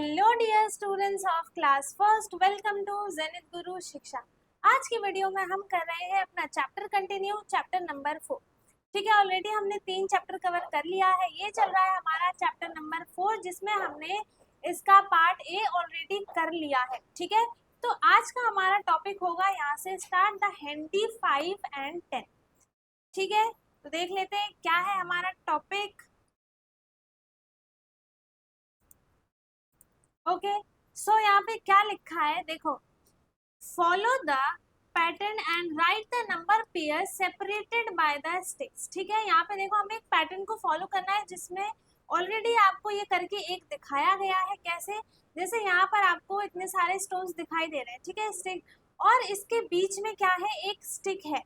Hello dear students of class first, welcome to Zenith Guru Shiksha. आज की video में हम कर रहे हैं अपना चैप्टर कंटिन्यू, चैप्टर नंबर 4। ठीक है, ऑलरेडी हमने 3 चैप्टर कवर कर लिया है। ये चल रहा है हमारा चैप्टर नंबर 4, जिसमें हमने इसका पार्ट ए ऑलरेडी कर लिया है। ठीक है, तो आज का हमारा टॉपिक होगा यहाँ से स्टार्ट, द हैंडी 5 एंड 10। ठीक है, तो देख लेते हैं क्या है हमारा टॉपिक। ओके, सो यहाँ पे क्या लिखा है देखो, follow the pattern and right the number pair separated by the sticks. ठीक है, यहाँ पे देखो हमें एक पैटर्न को फॉलो करना है, जिसमें ऑलरेडी आपको ये करके एक दिखाया गया है। कैसे, जैसे यहाँ पर आपको इतने सारे स्टोन्स दिखाई दे रहे हैं, ठीक है, स्टिक, और इसके बीच में क्या है, एक स्टिक है।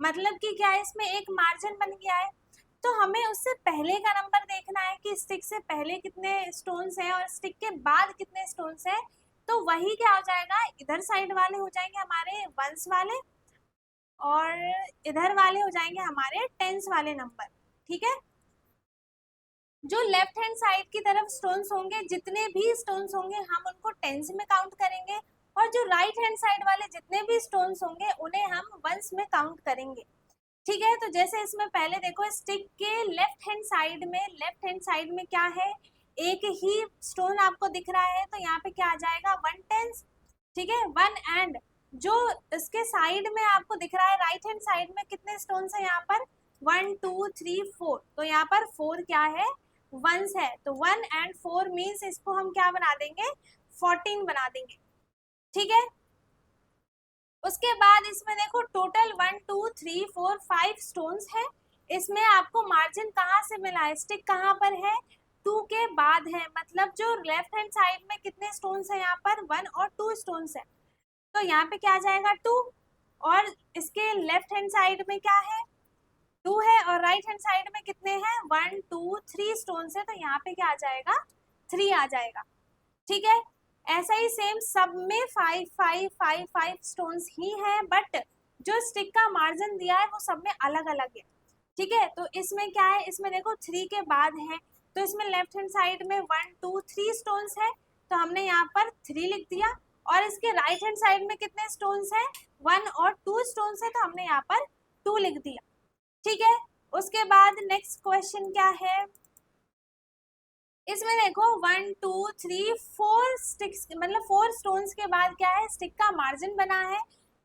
मतलब कि क्या है, इसमें एक मार्जिन बन गया है। तो हमें उससे पहले का नंबर देखना है कि स्टिक से पहले कितने स्टोन्स हैं और स्टिक के बाद कितने स्टोन्स हैं। तो वही क्या हो जाएगा, इधर साइड वाले हो जाएंगे हमारे वंस वाले, और इधर वाले हो जाएंगे हमारे टेंस वाले नंबर। ठीक है, जो लेफ्ट हैंड साइड की तरफ स्टोन्स होंगे, जितने भी स्टोन्स होंगे हम उनको टेंस में काउंट करेंगे, और जो राइट हैंड साइड वाले जितने भी स्टोन्स होंगे उन्हें हम वंस में काउंट करेंगे। ठीक है, तो जैसे इसमें पहले देखो, स्टिक के लेफ्ट हैंड साइड में क्या है, एक ही स्टोन आपको दिख रहा है, तो यहाँ पे क्या आ जाएगा, 1 टेंस। ठीक है, 1 एंड जो इसके साइड में आपको दिख रहा है, राइट हैंड साइड में कितने स्टोन्स है यहाँ पर, 1 2 3 4। तो यहाँ पर 4 क्या है, वंस है। तो 1 एंड 4 मीन्स इसको हम क्या बना देंगे, 14 बना देंगे। ठीक है, उसके बाद इसमें देखो टोटल 1 2 3 4 5 स्टोन्स है। इसमें आपको मार्जिन कहाँ से मिला है, स्टिक कहाँ पर है, 2 के बाद है। मतलब जो लेफ्ट हैंड साइड में कितने स्टोन्स है यहाँ पर, 1 और 2 स्टोन्स है। तो यहाँ पे क्या आ जाएगा, 2, और इसके लेफ्ट हैंड साइड में क्या है, 2 है, और राइट हैंड साइड में कितने हैं, 1 2 3 स्टोन्स है। तो यहाँ पे क्या आ जाएगा, 3 आ जाएगा। ठीक है, ऐसा ही सेम सब में 5 5 5 5 स्टोन्स ही है, बट जो स्टिक का मार्जिन दिया है वो सब में अलग अलग है। ठीक है, तो इसमें क्या है, इसमें देखो 3 के बाद है, तो इसमें लेफ्ट हैंड साइड में 1 2 3 स्टोन्स है, तो हमने यहाँ पर 3 लिख दिया। और इसके राइट हैंड साइड में कितने स्टोन्स है, 1 और 2 स्टोन्स है, तो हमने यहाँ पर 2 लिख दिया। ठीक है, उसके बाद नेक्स्ट क्वेश्चन क्या है, इसमें देखो 1 2 3 4 स्टिक्स, मतलब 4 स्टोन्स के बाद क्या है, स्टिक का मार्जिन बना है।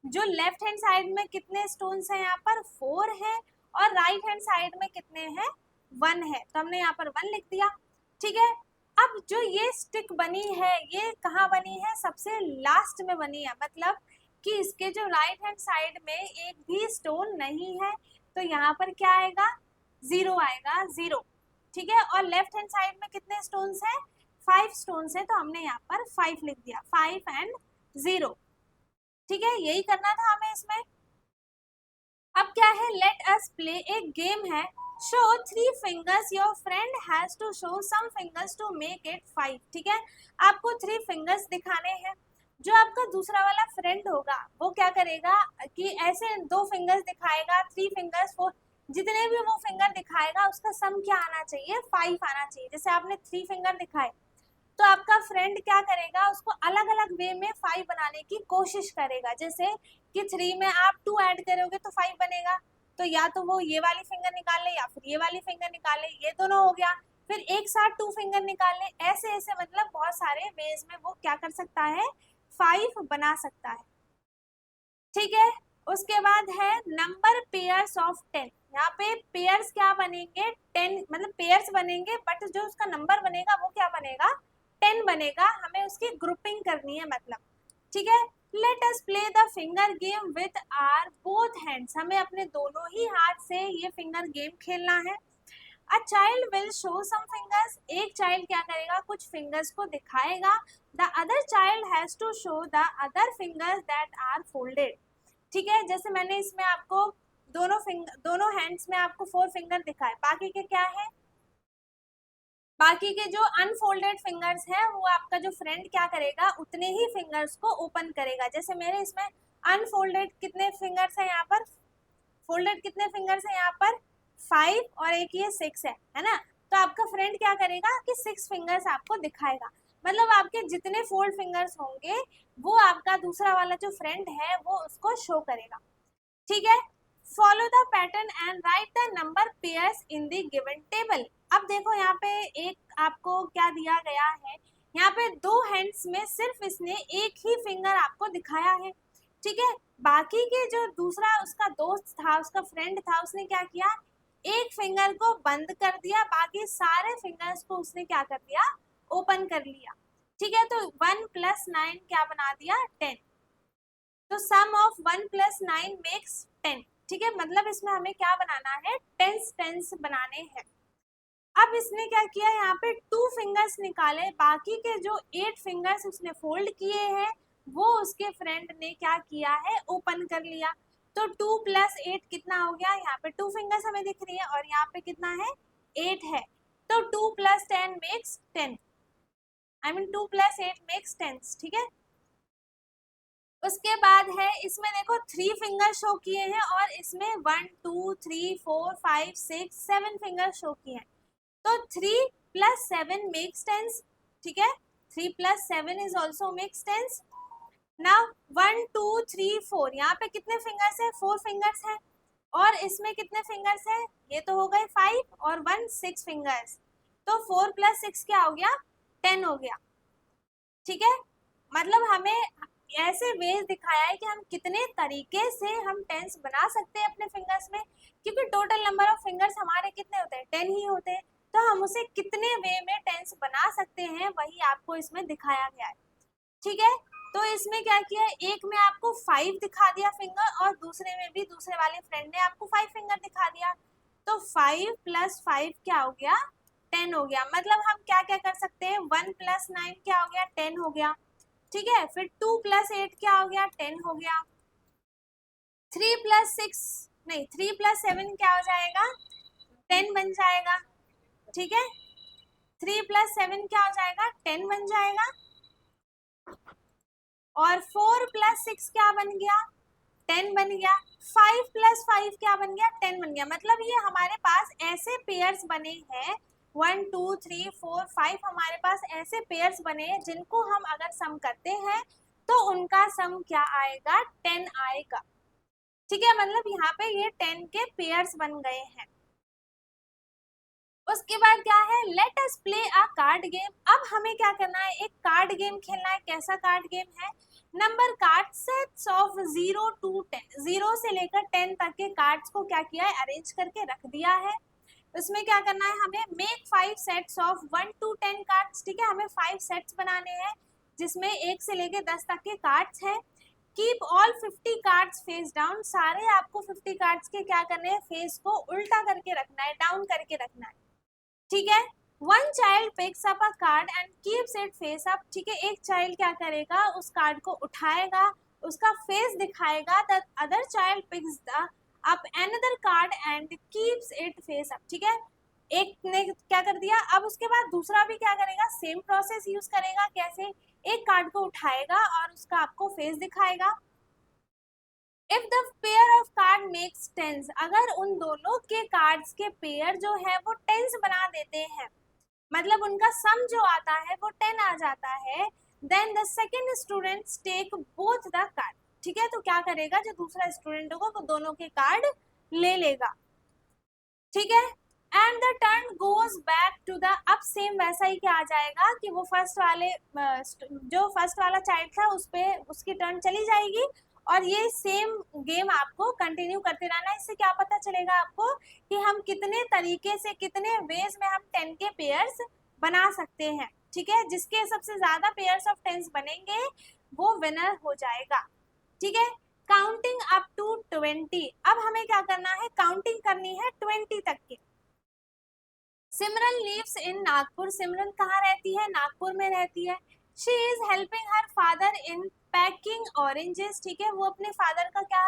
जो लेफ्ट हैंड साइड में कितने स्टोन्स हैं, यहाँ पर 4 है, और राइट हैंड साइड में कितने हैं, 1 है, तो हमने यहाँ पर 1 लिख दिया। ठीक है, अब जो ये स्टिक बनी है, ये कहाँ बनी है, सबसे लास्ट में बनी है। मतलब कि इसके जो राइट हैंड साइड में एक भी स्टोन नहीं है, तो यहाँ पर क्या आएगा, 0 आएगा, 0। ठीक है, और लेफ्ट हैंड साइड में कितने स्टोन्स हैं, 5 स्टोन्स है, तो हमने यहाँ पर 5 लिख दिया, 5 एंड 0। ठीक है, यही करना था हमें इसमें। अब क्या है, let us play a game है, show 3 fingers, your friend has to show some fingers to make it 5। ठीक है, आपको 3 फिंगर्स दिखाने हैं। जो आपका दूसरा वाला फ्रेंड होगा वो क्या करेगा कि ऐसे 2 फिंगर्स दिखाएगा, 3 फिंगर्स, 4, जितने भी वो फिंगर दिखाएगा उसका सम क्या आना चाहिए, 5 आना चाहिए। जैसे आपने 3 फिंगर दिखाए, तो आपका फ्रेंड क्या करेगा, उसको अलग अलग वे में 5 बनाने की कोशिश करेगा। जैसे कि 3 में आप 2 ऐड करोगे तो 5 बनेगा, तो या तो वो ये वाली फिंगर निकाल ले या फिर ये वाली फिंगर निकाल ले, ये दोनों हो गया। फिर एक साथ 2 फिंगर निकाल ले, ऐसे ऐसे मतलब बहुत सारे वेज में वो क्या कर सकता है, 5 बना सकता है। ठीक है, उसके बाद है नंबर पेयर्स ऑफ 10। यहाँ पे पेयर्स क्या बनेंगे, 10, मतलब पेयर्स बनेंगे, बट जो उसका नंबर बनेगा वो क्या बनेगा, 10 बनेगा। हमें उसकी ग्रुपिंग करनी है मतलब। ठीक है, let us play the finger game with our both hands. हमें अपने दोनों ही हाथ से ये फिंगर गेम खेलना है। A child will show some fingers, एक चाइल्ड क्या करेगा, कुछ फिंगर्स को दिखाएगा। The other child has to show the other fingers that are folded. ठीक है, जैसे मैंने इसमें आपको दोनों हैंड्स में आपको 4 फिंगर दिखाए, बाकी के क्या है, बाकी के जो अनफोल्डेड फिंगर्स है वो आपका जो फ्रेंड क्या करेगा, उतने ही फिंगर्स को ओपन करेगा। जैसे मेरे इसमें अनफोल्डेड कितने फिंगर्स है यहाँ पर, फोल्डेड कितने फिंगर्स है यहाँ पर, 5, और एक ये 6 है ना। तो आपका फ्रेंड क्या करेगा कि 6 फिंगर्स आपको दिखाएगा। मतलब आपके जितने फोल्ड फिंगर्स होंगे वो आपका दूसरा वाला जो फ्रेंड है वो उसको शो करेगा, ठीक है। Follow the pattern and right the number pairs in the given table. अब देखो यहाँ पे एक आपको क्या दिया गया है, यहाँ पे दो हैंड्स में सिर्फ इसने एक ही फिंगर आपको दिखाया है, ठीक है। बाकी के जो दूसरा उसका दोस्त था, उसका फ्रेंड था, उसने क्या किया, एक फिंगर को बंद कर दिया, बाकी सारे फिंगर्स को उसने क्या कर दिया, ओपन कर लिया, ठीक है। तो 1 + 9 क्या बना दिया, 10। तो सम ऑफ 1 + 9 मेक्स 10, ठीक है। मतलब इसमें हमें क्या बनाना है, टेंस बनाने हैं। अब इसने क्या किया, यहाँ पे 2 फिंगर्स निकाले, बाकी के जो 8 फिंगर्स उसने फोल्ड किए हैं वो उसके फ्रेंड ने क्या किया है, ओपन कर लिया। तो 2 + 8 कितना हो गया, यहाँ पे 2 फिंगर्स हमें दिख रही है और यहाँ पे कितना है, 8 है। तो 2 + 10 मेक्स 10, आई मीन 2 + 8 मेक्स 10, ठीक है। उसके बाद है इसमें देखो 3 फिंगर शो किए हैं और इसमें 1 2 3 4 5 6 7 फिंगर शो किए हैं। तो 3 + 7 मेक्स 10, ठीक है। 3 + 7 इज ऑल्सो मेक्स 10। नाउ 1 2 3 4 यहाँ पे कितने फिंगर्स है, 4 फिंगर्स है, और इसमें कितने फिंगर्स है, ये तो हो गए 5 और 1 6 फिंगर्स। तो 4 + 6 क्या हो गया, 10 हो गया, ठीक है। मतलब हमें ऐसे वेज दिखाया है कि हम कितने तरीके से हम टेंस बना सकते हैं अपने फिंगर्स में, क्योंकि टोटल नंबर ऑफ फिंगर्स हमारे कितने होते हैं, 10 ही होते हैं। तो हम उसे कितने वे में टेंस बना सकते हैं वही आपको इसमें दिखाया गया है, ठीक है। तो इसमें क्या किया, एक में आपको 5 दिखा दिया फिंगर और दूसरे में भी दूसरे वाले फ्रेंड ने आपको 5 फिंगर दिखा दिया। तो 5 + 5 क्या हो गया, 10 हो गया। मतलब हम क्या क्या कर सकते हैं, 1 + 9 क्या हो गया, 10 हो गया, ठीक है। फिर 2 + 8 क्या हो गया, 10 हो गया। 3 + 6 नहीं, 3 + 7 क्या हो जाएगा, 10 बन जाएगा, ठीक है। 3 + 7 क्या हो जाएगा, 10 बन जाएगा। और 4 + 6 क्या बन गया, 10 बन गया। 5 + 5 क्या बन गया, 10 बन गया। मतलब ये हमारे पास ऐसे पेयर्स बने हैं, 1 2 3 4 5 हमारे पास ऐसे पेयर्स बने हैं जिनको हम अगर सम करते हैं तो उनका सम क्या आएगा, 10 आएगा, ठीक है। मतलब यहाँ पे ये 10 के पेयर्स बन गए हैं। उसके बाद क्या है, let us play a card game. अब हमें क्या करना है, एक कार्ड गेम खेलना है। कैसा कार्ड गेम है, number card sets of 0 to 10, 0 से लेकर 10 तक के कार्ड्स को क्या किया है, अरेंज करके रख दिया है। उसमें क्या करना है हमें, make 5 sets of 1 to 10 cards, ठीक है। हमें 5 सेट्स बनाने हैं जिसमें 1 से लेकर 10 तक के कार्ड्स हैं। Keep all 50 cards face down, सारे आपको 50 कार्ड्स के क्या करने हैं, फेस को उल्टा करके रखना है, डाउन करके रखना है, ठीक है। 1 child picks up a card and keeps it face up, ठीक है। एक चाइल्ड क्या करेगा, उस कार्ड को उठाएगा, उसका फेस दिखाएगा। The other child picks the up another card and keeps it face up, ठीक है। एक ने क्या कर दिया, अब उसके बाद दूसरा भी क्या करेगा, सेम प्रोसेस यूज करेगा। कैसे, एक कार्ड को उठाएगा और उसका आपको फेस दिखाएगा। If the pair of card makes tens, अगर उन दोनों के कार्ड्स के पेयर जो है वो टेंस बना देते हैं, मतलब उनका सम जो आता है वो 10 आ जाता है, then the second student take both the card, ठीक है। तो क्या करेगा, जो दूसरा स्टूडेंट होगा वो दोनों के कार्ड ले लेगा, ठीक है। And the turn goes back to the, अब सेम वैसा ही क्या आ जाएगा कि वो फर्स्ट वाले जो फर्स्ट वाला चाइल्ड था उस पे उसकी टर्न चली जाएगी और ये सेम गेम आपको कंटिन्यू करते रहना है। इससे क्या पता चलेगा आपको कि हम कितने तरीके से, कितने वेज में हम 10 के पेयर्स बना सकते हैं, ठीक है। जिसके सबसे ज्यादा पेयर्स ऑफ 10 बनेंगे वो विनर हो जाएगा, ठीक है। काउंटिंग अप टू 20, अब हमें क्या करना है, काउंटिंग करनी है 20 तक की। सिमरन लिव्स इन नागपुर, सिमरन कहाँ रहती है, नागपुर में रहती है। She is helping her father in packing oranges, ठीक है। वो अपने फादर का क्या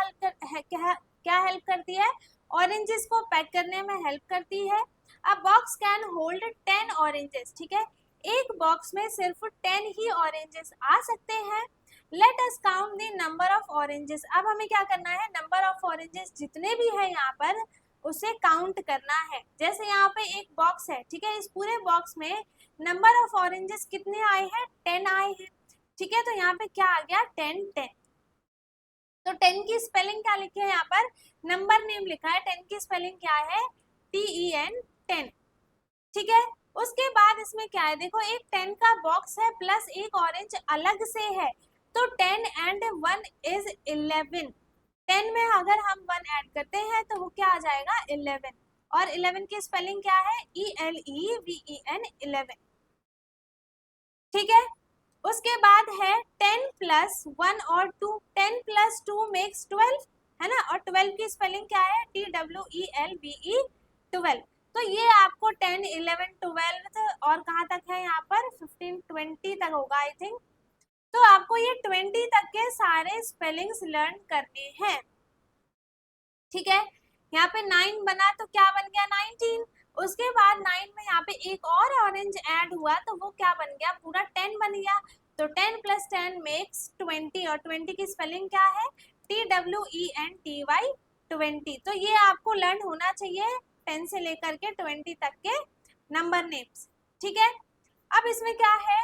हेल्प करती है, ऑरेंजेस को पैक करने में हेल्प करती है। अ बॉक्स कैन होल्ड 10 ऑरेंजेस, ठीक है। एक बॉक्स में सिर्फ 10 ही ऑरेंजेस आ सकते हैं। Late us count the number of oranges, अब हमें क्या करना है, नंबर ऑफ ऑरेंजेस जितने भी है यहाँ पर उसे काउंट करना है। जैसे यहाँ पे एक बॉक्स है, ठीक है। इस पूरे बॉक्स में नंबर ऑफ ऑरेंजेस कितने आए हैं, 10 आए हैं, ठीक है। तो यहाँ पे क्या आ गया, 10 10। तो 10 की स्पेलिंग क्या लिखी है यहाँ पर, नंबर नेम लिखा है, 10 की स्पेलिंग क्या है, TEN 10, ठीक है। उसके बाद इसमें क्या है, देखो एक 10 का बॉक्स है प्लस एक ऑरेंज अलग से है, तो 10 एंड 1 इज 11। 10 में अगर हम 1 ऐड करते हैं तो वो क्या आ जाएगा, 11, और 11 की स्पेलिंग क्या है, ELEVEN 11, ठीक है। उसके बाद है 10 प्लस 1 और 2, 10 प्लस 2 मेक्स 12, है ना, और 12 की स्पेलिंग क्या है, TWELVE 12। तो ये आपको 10 11 12 और कहाँ तक है, यहाँ पर 15 20 तक होगा आई थिंक। तो आपको ये 20 तक के सारे स्पेलिंग्स लर्न करने हैं, ठीक है। यहाँ पे 9 बना तो क्या बन गया, 19। उसके बाद 9 में यहाँ पे एक और ऑरेंज ऐड हुआ तो वो क्या बन गया, पूरा 10 बन गया। तो 10 प्लस 10 मेक्स 20, और 20 की स्पेलिंग क्या है, TWENTY 20। तो ये आपको लर्न होना चाहिए 10 से लेकर के 20 तक के नंबर नेम्स, ठीक है। अब इसमें क्या है,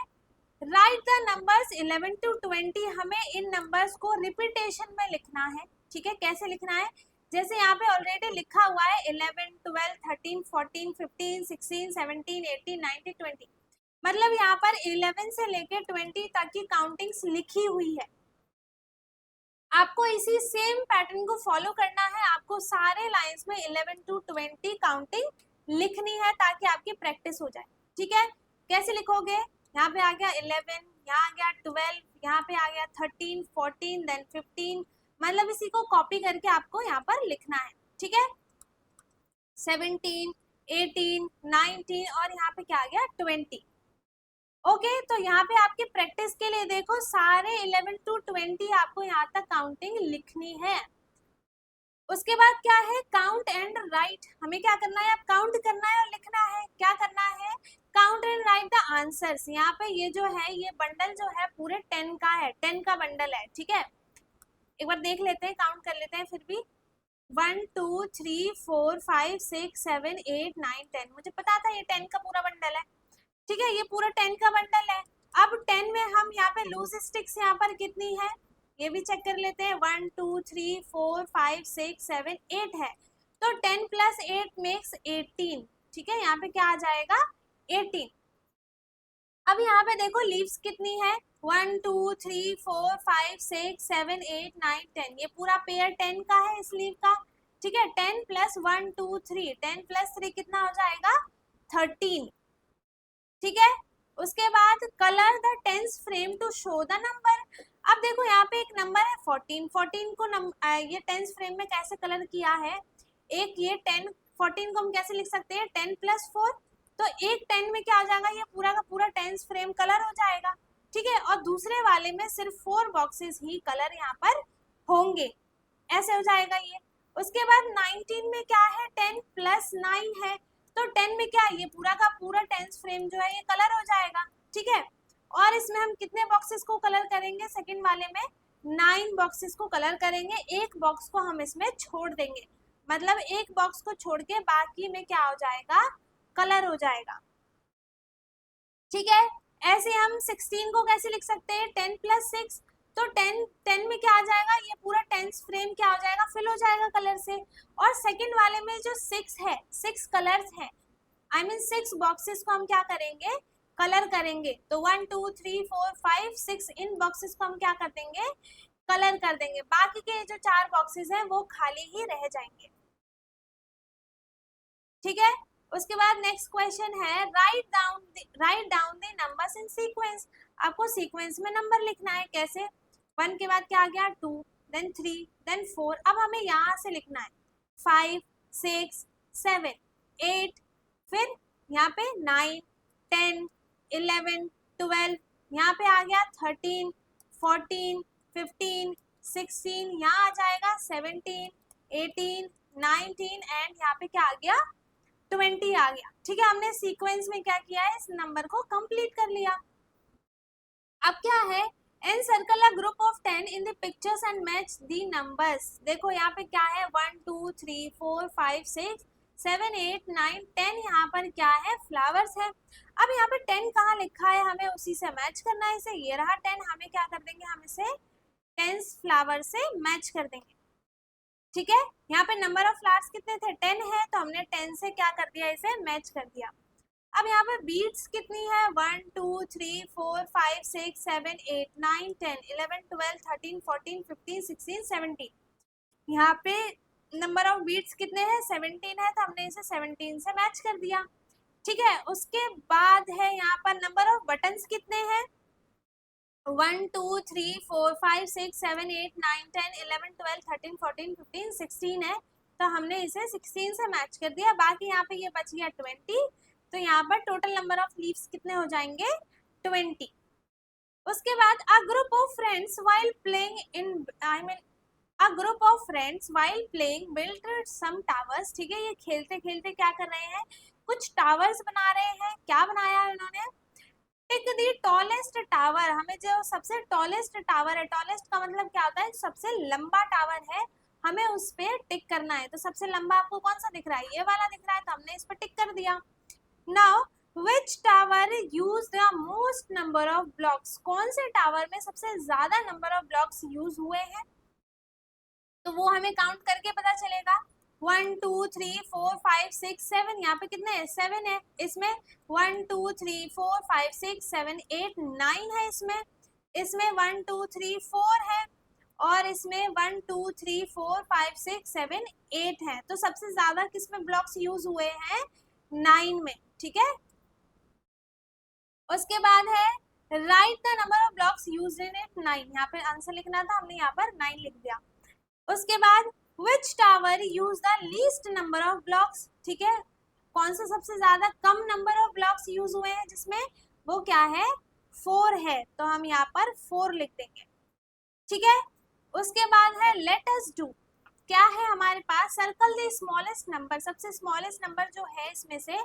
राइट द नंबर्स 11 to 20, हमें इन नंबर्स को रिपीटेशन में लिखना है, ठीक है। कैसे लिखना है, जैसे यहाँ पे ऑलरेडी लिखा हुआ है 11 12 13 14 15 16 17 18 19 20, मतलब यहाँ पर 11 से लेके 20 तक की काउंटिंग्स लिखी हुई है। आपको इसी सेम पैटर्न को फॉलो करना है, आपको सारे लाइंस में 11 to 20 काउंटिंग लिखनी है ताकि आपकी प्रैक्टिस हो जाए, ठीक है। कैसे लिखोगे, यहाँ पे आ गया 11, यहाँ आ गया 12, यहाँ पे आ गया 13 14 देन 15, मतलब इसी को कॉपी करके आपको यहाँ पर लिखना है, ठीक है। 17 18 19 और यहाँ पे क्या आ गया 20, ओके। तो यहाँ पे आपकी प्रैक्टिस के लिए देखो सारे 11 to 20 आपको यहाँ तक काउंटिंग लिखनी है। उसके बाद क्या है, काउंट एंड राइट, हमें क्या करना है, अब काउंट करना है और लिखना है, क्या करना है, count and right the answers. यहाँ पे ये जो है, ये बंडल जो है पूरे 10 का है, 10 का बंडल है, ठीक है। एक बार देख लेते हैं, काउंट कर लेते हैं फिर भी, 1 2 3 4 5 6 7 8 9 10, मुझे पता था ये 10 का पूरा बंडल है, ठीक है। ये पूरा 10 का बंडल है। अब 10 में हम यहाँ पे लूज स्टिक्स यहाँ पर कितनी है, ये भी चेक कर लेते हैं, 1 2 3 4 5 6 7 8 है, तो 10 प्लस 8 मेक्स 18, ठीक है। यहाँ पे क्या आ जाएगा, 18। अब यहाँ पे देखो लीव्स कितनी है, 1 2 3 4 5 6 7 8 9 10, ये पूरा पेयर 10 का है इस लीव का, ठीक है। 10 प्लस 1 2 3, 10 प्लस 3 कितना हो जाएगा, 13, ठीक है। उसके बाद colour the tens frame to show the number. अब देखो यहाँ पे एक नंबर है 14, 14 को ये टेंस फ्रेम में कैसे कलर किया है, एक ये 10 14 को हम कैसे लिख सकते हैं, 10 प्लस 4, तो एक 10 में क्या आ जाएगा, ये पूरा का पूरा टेंस फ्रेम कलर हो जाएगा, ठीक है। और दूसरे वाले में सिर्फ 4 बॉक्सेस ही कलर यहाँ पर होंगे, ऐसे हो जाएगा ये। उसके बाद 19 में क्या है, 10 प्लस 9 है, तो 10 में क्या है, ये पूरा का पूरा टेंस फ्रेम जो है ये कलर हो जाएगा, ठीक है। और इसमें हम कितने बॉक्सेस को कलर करेंगे, सेकंड वाले में 9 बॉक्सेस को कलर करेंगे, एक बॉक्स को हम इसमें छोड़ देंगे, मतलब एक बॉक्स को छोड़ के बाकी में क्या हो जाएगा, कलर हो जाएगा, ठीक है। ऐसे हम 16 को कैसे लिख सकते हैं, 10 प्लस 6, तो 10 में क्या आ जाएगा, ये पूरा टेंस फ्रेम क्या हो जाएगा, फिल हो जाएगा कलर से। और सेकंड वाले में जो 6 है, 6 कलर्स हैं, आई मीन 6 बॉक्सेस को हम क्या करेंगे, कलर करेंगे। तो 1 2 3 4 5 6 इन बॉक्सेस को हम क्या कर देंगे, कलर कर देंगे, बाकी के जो 4 बॉक्सेस हैं वो खाली ही रह जाएंगे, ठीक है। उसके बाद नेक्स्ट क्वेश्चन है, write down the numbers in sequence. आपको सीक्वेंस में नंबर लिखना है, कैसे, 1 के बाद क्या आ गया 2, देन 3, देन 4, अब हमें यहाँ से लिखना है 5 6 7 8, फिर यहाँ पे 9 10 11 12, यहाँ पे आ गया 13 14 15 16, यहाँ आ जाएगा 17 18 19 एंड यहाँ पे क्या आ गया 20 आ गया, ठीक है। हमने सीक्वेंस में क्या किया है, इस नंबर को कंप्लीट कर लिया। अब क्या है, encircle a group of 10 in the pictures and match the numbers. देखो यहाँ पे क्या है, 1 2 3 4 5 6 7, 8, 9, 10 यहाँ पर क्या है, फ्लावर्स है। अब यहाँ पे 10 कहाँ लिखा है, हमें उसी से मैच करना है इसे, ये रहा 10, हमें क्या कर देंगे, हम इसे 10 फ्लावर से मैच कर देंगे, ठीक है। यहाँ पे नंबर ऑफ फ्लावर्स कितने थे, 10 है, तो हमने 10 से क्या कर दिया, इसे मैच कर दिया। अब यहाँ पे बीट्स कितनी है, 1, 2, 3, 4, 5, 6, 7, 8, 9, 10, 11, 12, 13, 14, 15, 16, 17। यहाँ पे नंबर ऑफ बीट्स कितने हैं, 17 है, तो हमने इसे 17 से मैच कर दिया, ठीक है। उसके बाद है यहाँ पर नंबर ऑफ बटन्स कितने हैं, 1, 2, 3, 4, 5, 6, 7, 8, 9, 10, 11, 12, 13, 14, 15, 16 है, तो हमने इसे 16 से मैच कर दिया। बाकी यहाँ पे ये बच गया 20, तो यहाँ पर टोटल नंबर ऑफ लीव्स कितने हो जाएंगे, 20। उसके बाद a group of friends while playing in a group of friends while playing built some towers, ठीक है। ये खेलते खेलते क्या कर रहे हैं, कुछ टावर्स बना रहे हैं। क्या बनाया है उन्होंने, टिक दी टॉलेस्ट टावर, हमें जो सबसे टॉलेस्ट टावर है, टॉलेस्ट का मतलब क्या होता है, सबसे लंबा टावर है, हमें उस पे टिक करना है। तो सबसे लंबा आपको कौन सा दिख रहा है, ये वाला दिख रहा है, तो हमने इस पर टिक कर दिया। Now which tower use the most number of blocks, कौन से टावर में सबसे ज्यादा नंबर ऑफ ब्लॉक्स यूज हुए हैं, तो वो हमें काउंट करके पता चलेगा। 1, 2, 3, 4, 5, 6, 7, यहाँ पे कितने हैं, 7 है। इसमें 1, 2, 3, 4, 5, 6, 7, 8, 9 है। इसमें 1, 2, 3, 4 है, और इसमें 1, 2, 3, 4, 5, 6, 7, 8 है। तो सबसे ज्यादा किसमें ब्लॉक्स यूज हुए हैं, 9 में, ठीक है। उसके बाद है right the number of blocks used in it, 9, यहाँ पे आंसर लिखना था, हमने यहाँ पर 9 लिख दिया। उसके बाद which tower use the least number of blocks, ठीक है, कौन सा सबसे ज्यादा कम नंबर ऑफ ब्लॉक्स यूज हुए हैं, जिसमें वो क्या है, 4 है, तो हम यहाँ पर 4 लिख देंगे, ठीक है। उसके बाद है लेट अस डू, क्या है हमारे पास, सर्कल द स्मॉलेस्ट नंबर, सबसे स्मॉलेस्ट नंबर जो है इसमें से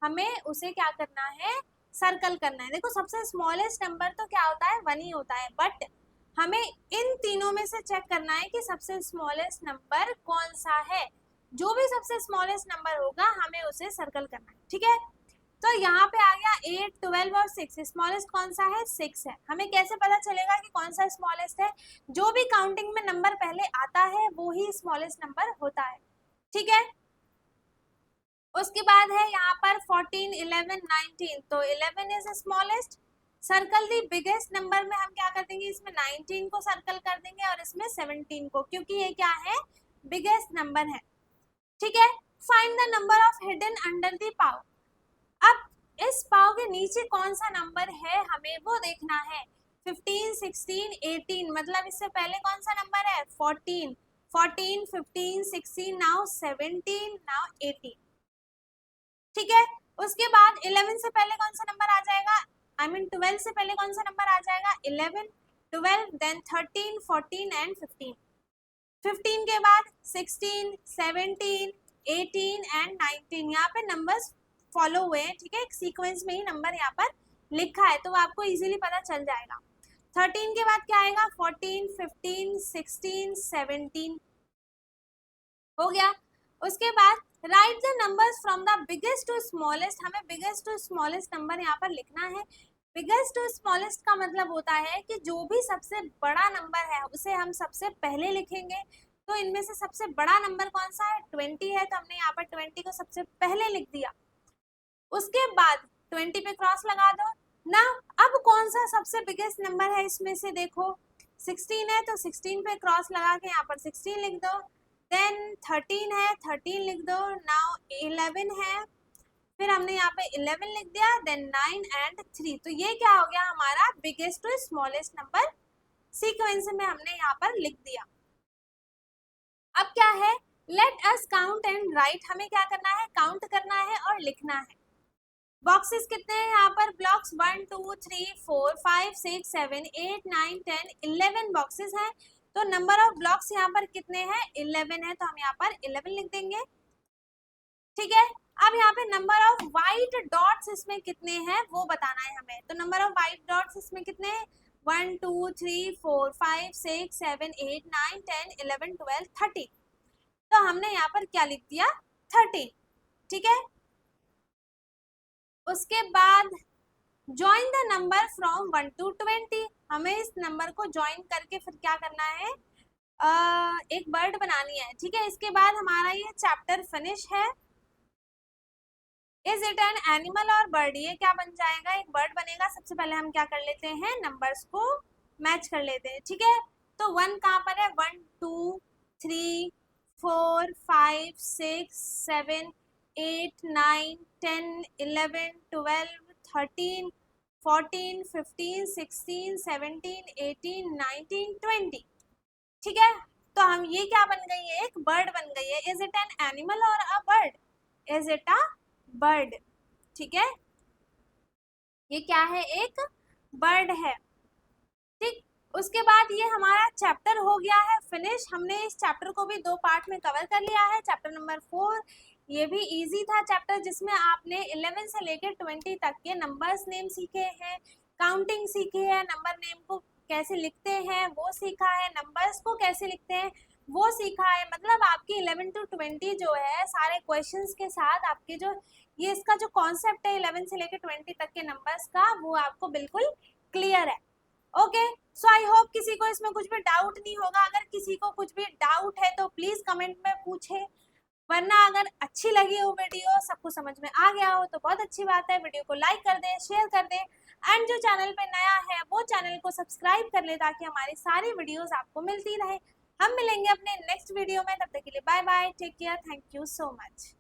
हमें उसे क्या करना है, सर्कल करना है। देखो सबसे स्मॉलेस्ट नंबर तो क्या होता है, 1 ही होता है, बट हमें इन तीनों में से चेक करना है कि सबसे स्मॉलेस्ट नंबर कौन सा है। जो भी सबसे स्मॉलेस्ट नंबर होगा हमें उसे सर्कल करना है, ठीक है। तो यहाँ पे आ गया 8, 12 और 6, स्मॉलेस्ट कौन सा है, 6 है। हमें कैसे पता चलेगा कि कौन सा स्मॉलेस्ट है, जो भी काउंटिंग में नंबर पहले आता है वो ही स्मॉलेस्ट नंबर होता है, ठीक है। उसके बाद है यहाँ पर 14, 11, 19, तो 11 is smallest. Circle the biggest number में हम क्या कर देंगे, इसमें 19 को सर्कल कर देंगे और इसमें 17 को, क्योंकि ये क्या है, बिगेस्ट नंबर है, ठीक है। Find the number of hidden under the paw, अब इस पाव के नीचे कौन सा नंबर है हमें वो देखना है। 15, 16, 18, मतलब इससे पहले कौन सा नंबर है, 14, 14, 15, 16, नाउ 17, नाउ 18, ठीक है। उसके बाद 11 से पहले कौन सा नंबर आ जाएगा, आई मीन 12 से पहले कौन सा नंबर आ जाएगा, 11, 12, देन 13, 14 एंड 15। 15 के बाद 16, 17, 18 एंड 19, यहाँ पे नंबर्स फॉलो हुए हैं, ठीक है, एक सीक्वेंस में ही नंबर यहाँ पर लिखा है, तो वो आपको इजीली पता चल जाएगा। 13 के बाद क्या आएगा, 14, 15, 16, 17 हो गया। उसके बाद write the numbers from the biggest to smallest, हमें बिगेस्ट टू स्मॉलेस्ट नंबर यहाँ पर लिखना है। बिगेस्ट टू स्मॉलेस्ट का मतलब होता है कि जो भी सबसे बड़ा नंबर है उसे हम सबसे पहले लिखेंगे। तो इनमें से सबसे बड़ा नंबर कौन सा है, 20 है, तो हमने यहाँ पर 20 को सबसे पहले लिख दिया। उसके बाद 20 पे क्रॉस लगा दो ना। अब कौन सा सबसे बिगेस्ट नंबर है इसमें से, देखो 16 है, तो 16 पे क्रॉस लगा के यहाँ पर 16 लिख दो। देन 13 है, 13 लिख दो। नाउ 11 है, फिर हमने यहाँ पे 11 लिख दिया, देन 9 एंड 3, तो ये क्या हो गया हमारा biggest to smallest number sequence में हमने यहाँ पर लिख दिया। अब क्या है, let us count and write, हमें क्या करना है, काउंट करना है और लिखना है। बॉक्सेस कितने हैं यहाँ पर, ब्लॉक्स 1, 2, 3, 4, 5, 6, 7, 8, 9, 10, 11 बॉक्सेस हैं। तो नंबर ऑफ ब्लॉक्स यहाँ पर कितने हैं, 11 है, तो हम यहाँ पर 11 लिख देंगे, ठीक है। अब यहाँ पे नंबर ऑफ व्हाइट डॉट्स इसमें कितने हैं वो बताना है हमें। तो नंबर ऑफ व्हाइट डॉट्स इसमें कितने हैं, 1, 2, 3, 4, 5, 6, 7, 8, 9, 10, 11, 12, 13, तो हमने यहाँ पर क्या लिख दिया, 13। ठीक है। उसके बाद join the number from 1 to 20, हमें इस नंबर को ज्वाइन करके फिर क्या करना है, एक बर्ड बनानी है, ठीक है। इसके बाद हमारा ये चैप्टर फिनिश है। इज इट एन एनिमल और बर्ड, ये क्या बन जाएगा, एक बर्ड बनेगा। सबसे पहले हम क्या कर लेते हैं, नंबर्स को मैच कर लेते हैं, ठीक है। तो 1 कहाँ पर है, 1 2 3 4 5 6 7 8 9 10 11 12 13 14 15 16 17 18 19 20, ठीक है। तो हम ये क्या बन गई है, एक बर्ड बन गई है। इज इट एन एनिमल और a bird, is it a bird, ठीक है। ये क्या है, एक बर्ड है, ठीक। उसके बाद ये हमारा चैप्टर हो गया है फिनिश। हमने इस चैप्टर को भी 2 पार्ट में कवर कर लिया है। चैप्टर नंबर 4 ये भी इजी था चैप्टर, जिसमें आपने 11 से लेकर 20 तक के नंबर्स नेम सीखे हैं, काउंटिंग सीखी है, नंबर नेम को कैसे लिखते हैं वो सीखा है, नंबर्स को कैसे लिखते हैं वो सीखा है। मतलब आपकी 11 to 20 जो है सारे क्वेश्चंस के साथ आपके जो ये इसका जो कॉन्सेप्ट है 11 से लेकर 20 तक के नंबर्स का, वो आपको बिल्कुल क्लियर है। ओके, सो आई होप किसी को इसमें कुछ भी डाउट नहीं होगा। अगर किसी को कुछ भी डाउट है तो प्लीज कमेंट में पूछे, वरना अगर अच्छी लगी हो वीडियो, सबको समझ में आ गया हो तो बहुत अच्छी बात है। वीडियो को लाइक कर दें, शेयर कर दें, एंड जो चैनल पे नया है वो चैनल को सब्सक्राइब कर ले, ताकि हमारी सारी वीडियोस आपको मिलती रहे। हम मिलेंगे अपने नेक्स्ट वीडियो में, तब तक के लिए bye bye, take care, thank you so much.